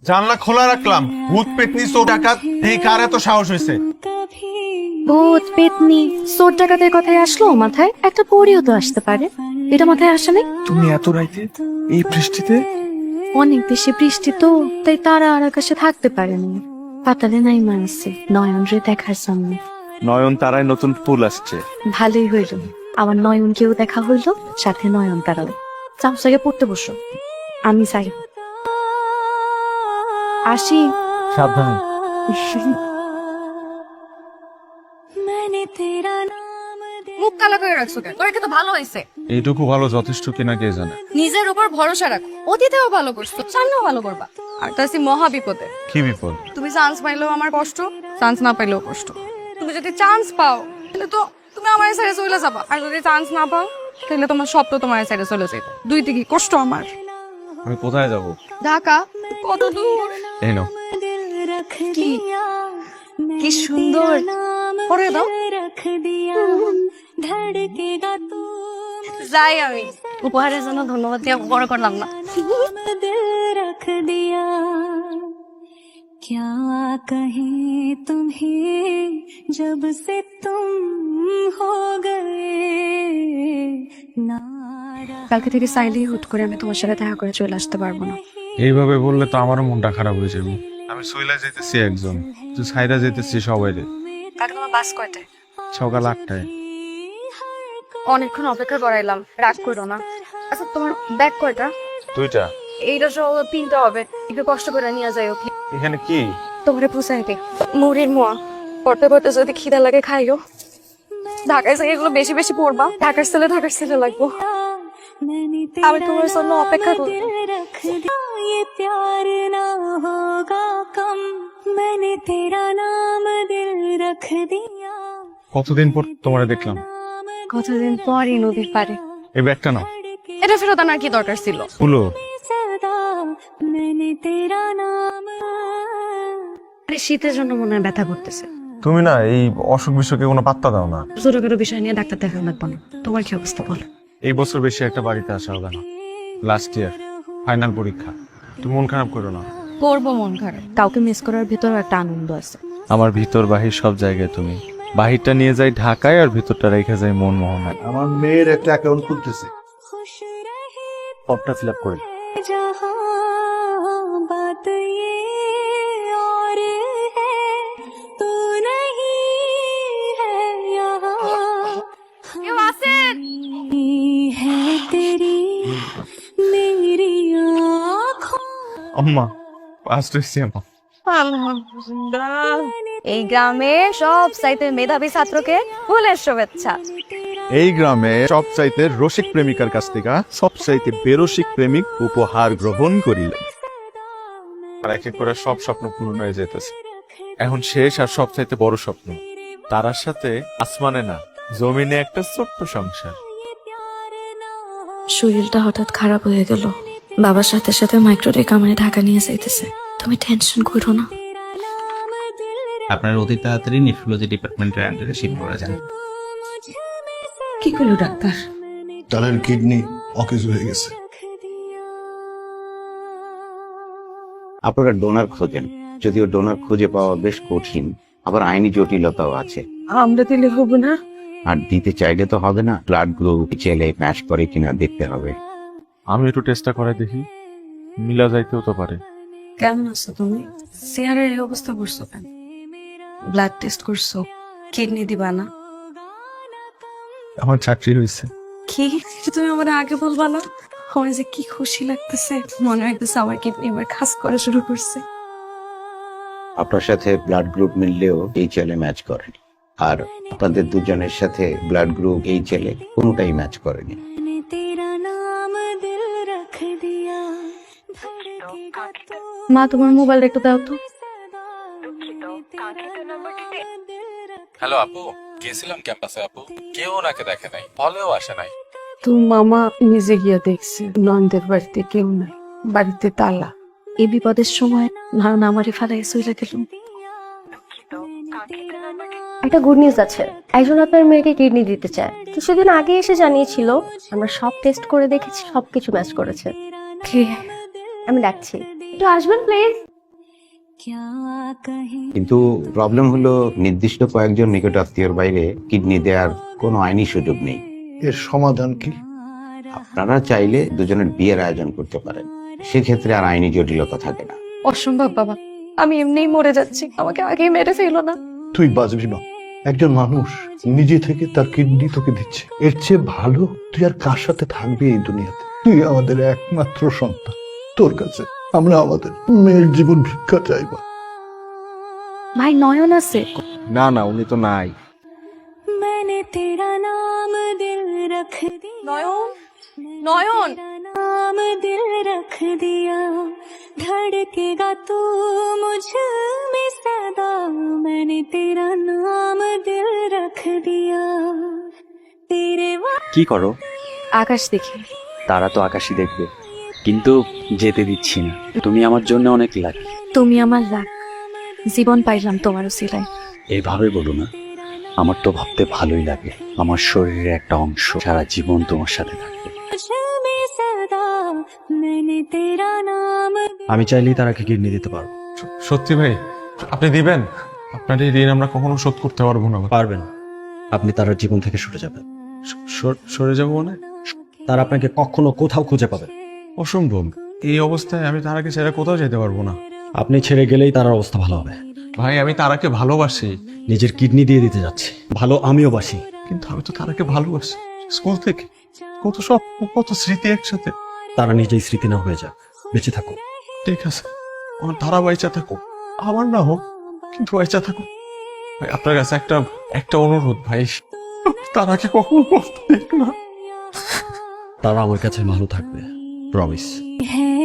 জানলা খোলা রাখলাম, ভূত পেতনি চোর ডাকাত এই কার এত সাহস হয়েছে? ভূত পেতনি চোর ডাকাতের কথাই আসলো মাথায়? একটা পরিও তো আসতে পারে, এটা মাথায় আসে নাই? তুমি এত রাইতে এই বৃষ্টিতে? অনেক বেশি বৃষ্টি তো, তাই তারা আর আকাশে থাকতে পারেনি। পাতালে নাই মানছে নয়ন রে দেখার সামনে। নয়ন তারায় নতুন ফুল আসছে। ভালোই হইল, আমার নয়নকেও দেখা হইলো, সাথে নয়ন তারাও। চামচাকে পড়তে বসো, আমি চাই আসি। সাবধানে। মুখ কালা করে রাখছো কেন? তোর তো ভালো হয়েছে। এইটুকু ভালো যথেষ্ট কিনা কে জানে। নিজের উপর ভরসা রাখো, অতীতেও ভালো করছো, সামনেও ভালো করবা। আর তাছি মহা বিপদে। কি বিপদ? তুমি চান্স পাইলেও আমার কষ্ট, চান্স না পাইলেও কষ্ট। তুমি যদি চান্স পাও তাহলে তো তুমি আমার সাইডে চলে যাবা, আর যদি চান্স না পাও তাহলে তোমার সব তো তোমার সাইডে চলে যাবে। দুই দিকে কষ্ট আমার। আমি কোথায় যাব? ঢাকা। কত দূর? এই নাও। কি কি সুন্দর পরে দাও। যাই আমি উপহারের জন্য ধন্যবাদ দিয়ে বড় করলাম না। क्या कहें तुम्हें जब से तुम हो गए কালকে থেকে চাইলেই হুট করে আমি তোমার সাথে দেখা করে চলে আসতে পারবো না। এইভাবে বললে তো আমারও মনটা খারাপ হয়ে যাবে। আমি সইলা যেতেছি একজন, তুই ছাইরা যেতেছি সবাই রে। কালকে তোমার বাস কয়টায়? সকাল 8টায়। অনেকক্ষণ অপেক্ষা করাইলাম, রাগ করো না। আচ্ছা তোমার ব্যাগ কয়টা? 2টা। এইটা সহ 3টা হবে, একটু কষ্ট করে নিয়ে যাই। ওকে এখানে কি? তোমরা পুষাই দে মুড়ির মোয়া। পড়তে পড়তে যদি খিদা লাগে খাইও। ঢাকায় যাই এগুলো বেশি বেশি পড়বা, ঢাকার ছেলে লাগবো। আমি তোমার জন্য অপেক্ষা করি। ये प्यार ना होगा कम मैंने तेरा नाम दिल रख दिया কতদিন পর তোমারে দেখলাম। কতদিন পরই নদীর পারে। এই ব্যাগটা নাও। এটা ফেরত আনার কি দরকার ছিল? খুলো। सदा मैंने तेरा नाम আরে শীতের জন্য মনে হয় ব্যথা করতেছে। তুমি না এই অসুখ বিসুখে কোনো পাত্তা দাও না। ছোটখাটো বিষয় নিয়ে ডাক্তার দেখানো লাগবে না। তোমার কি অবস্থা বলো? এই বছর বেশি একটা বাড়িতে আসা হবে না। লাস্ট ইয়ার ফাইনাল পরীক্ষা। তুমি মন খারাপ করো না। করবো মন খারাপ, কাউকে মিস করার ভিতর একটা আনন্দ আছে। আমার ভিতর বাহির সব জায়গায় তুমি। বাহিরটা নিয়ে যাই ঢাকায় আর ভিতরটা রেখে যাই মন মোহনায়। আমার মেয়ের একটা অ্যাকাউন্ট খুলতেছে, खुश रहे ফর্মটা ফিল আপ করে। जहां बात ये और है तू नहीं है यहाँ है तेरी मेरी आँखों আম্মা ফার্স্ট হয়েছি আম্মা। এই গ্রামে সব চাইতে মেধাবী ছাত্রকে ফুলের শুভেচ্ছা। এই গ্রামে সবচাইতে রসিক প্রেমিকার কাছ থেকে সবচাইতে বেরসিক প্রেমিক উপহার গ্রহণ করিল। আর এক এক করে সব স্বপ্ন পূরণ হয়ে যেতেছে। এখন শেষ আর সবচাইতে বড় স্বপ্ন, তারার সাথে আসমানে না জমিনে একটা ছোট্ট সংসার। শরীরটা হঠাৎ খারাপ হয়ে গেল, বাবার সাথে সাথে মাইক্রোরে কামারে ঢাকা নিয়ে যাইতেছে। তুমি টেনশন করো না। আপনার অতি তাড়াতাড়ি নেফ্রোলজি ডিপার্টমেন্টের আন্ডারে শিফট করা যান। কি করলো ডাক্তার? তাদের কিডনি অকেজ হয়ে গেছে। আপনারা ডোনার খোঁজেন, যদিও ডোনার খুঁজে পাওয়া বেশ কঠিন, আবার আইনি জটিলতাও আছে। আমরা দিলে হবো না? আর দিতে চাইলে তো হবে না, ব্লাড গ্রুপ ছেলে ম্যাচ করে কিনা দেখতে হবে। আমি একটু টেস্টটা করে দেখি, মিলা যাইতেও তো পারে। কেমন আছো তুমি? চেহারার এই অবস্থা করছো কেন? ব্লাড টেস্ট করছো? কিডনি দিবা না? আমার চাকরি হয়েছে। কি তুমি আমার আগে বলবা না? আমার যে কি খুশি লাগতেছে, মনে হইতেছে আমার কিডনি এবার কাজ করা শুরু করছে। আপনার সাথে ব্লাড গ্রুপ মিললেও এই ছেলে ম্যাচ করেনি, আর আপনাদের দুজনের সাথে ব্লাড গ্রুপ এই ছেলে কোনোটাই ম্যাচ করেনি। मैंने तेरा नाम दिल रख दिया धड़केगा तू মা তোমার মোবাইল একটু দাও তো। হ্যালো আপু, গিয়েছিলাম ক্যাম্পাসে আপু, কেউ ওনাকে দেখে নাই, হলেও আসে নাই। তো মামা নিজে গিয়ে দেখছে নন্দের বাড়িতে কেউ নাই, বাড়িতে তালা। এই বিপদের সময় নয়ন আমারে ফালাই চলে গেল। একটা গুড নিউজ আছে, একজন আপনার মেয়েকে কিডনি দিতে চায়। তো সেদিন আগে এসে জানিয়েছিল, আমরা সব টেস্ট করে দেখেছি, সবকিছু ম্যাচ করেছে। কে? আমি ডাকছি, একটু আসবেন প্লিজ। क्या कहें কিন্তু প্রবলেম হলো নির্দিষ্ট কয়েকজন নিকট আত্মীয়র বাইরে কিডনি দেওয়ার কোনো আইনি সুযোগ নেই। এর সমাধান কি? আপনারা চাইলে দুজনের বিয়ের আয়োজন করতে পারেন, সেক্ষেত্রে আর আইনি জটিলতা থাকে না। অসম্ভব বাবা, আমি এমনিই মরে যাচ্ছি, আমাকে আগেই মেরে ফেলো না। তুই বাঁচবি না। একজন মানুষ নিজে থেকে তার কিডনি তোকে দিচ্ছে, এর চেয়ে ভালো তুই আর কার সাথে থাকবি এই দুনিয়াতে? তুই আমাদের একমাত্র সন্তান, তোর কাছে আমরা আমাদের মেয়ের জীবন ভিক্ষা চাইবা। ভাই নয়ন আছে? না না, উনি তো নাই। मैंने तेरा नाम दिल रख दिया নয়ন, নয়ন, नाम दिल रख दिया धड़केगा तू मुझ में सदा मैंने तेरा नाम दिल रख दिया तेरे কি করো? আকাশ দেখি। তারা তো আকাশই দেখবে, কিন্তু যেতে দিচ্ছি না। তুমি আমার জন্য অনেক লাকি। তুমি আমার লাখ, জীবন পাইলাম তোমার উসিলায়। এইভাবে বলো না, আমার তো ভাবতে ভালোই লাগে। আমার শরীরের একটা অংশ সারা জীবন তোমার সাথে থাকবে। मुझ में सदा मैंने तेरा नाम আমি চাইলেই তারাকে কিডনি দিতে পারবো। সত্যি ভাই, আপনি দিবেন? আপনার এই ঋণ আমরা কখনো শোধ করতে পারবো না। পারবেন, আপনি তার জীবন থেকে সরে যাবেন। সরে যাবো মানে? তারা আপনাকে কখনো কোথাও খুঁজে পাবে। অসম্ভব। এই অবস্থায় আমি তারাকে ছেড়ে কোথাও যেতে পারবো না। আপনি ছেড়ে গেলেই তার অবস্থা ভালো হবে। ভাই আমি তারাকে ভালোবাসি, নিজের কিডনি দিয়ে দিতে যাচ্ছি। ভালো আমিও বাসি, কিন্তু আমি তো তারাকে ভালোবাসি স্কুল থেকে। কত সব, কত স্মৃতি একসাথে। তারা নিজেই স্মৃতি না হয়ে যাক, বেঁচে থাকো। ঠিক আছে, আমার তারা বাইচা থাকো, আমার না হোক, কিন্তু বাইচা থাকো। ভাই আপনার কাছে একটা অনুরোধ ভাই, তারাকে কখনো কষ্ট দিক না। তারা আমার কাছে ভালো থাকবে, প্রমিস। है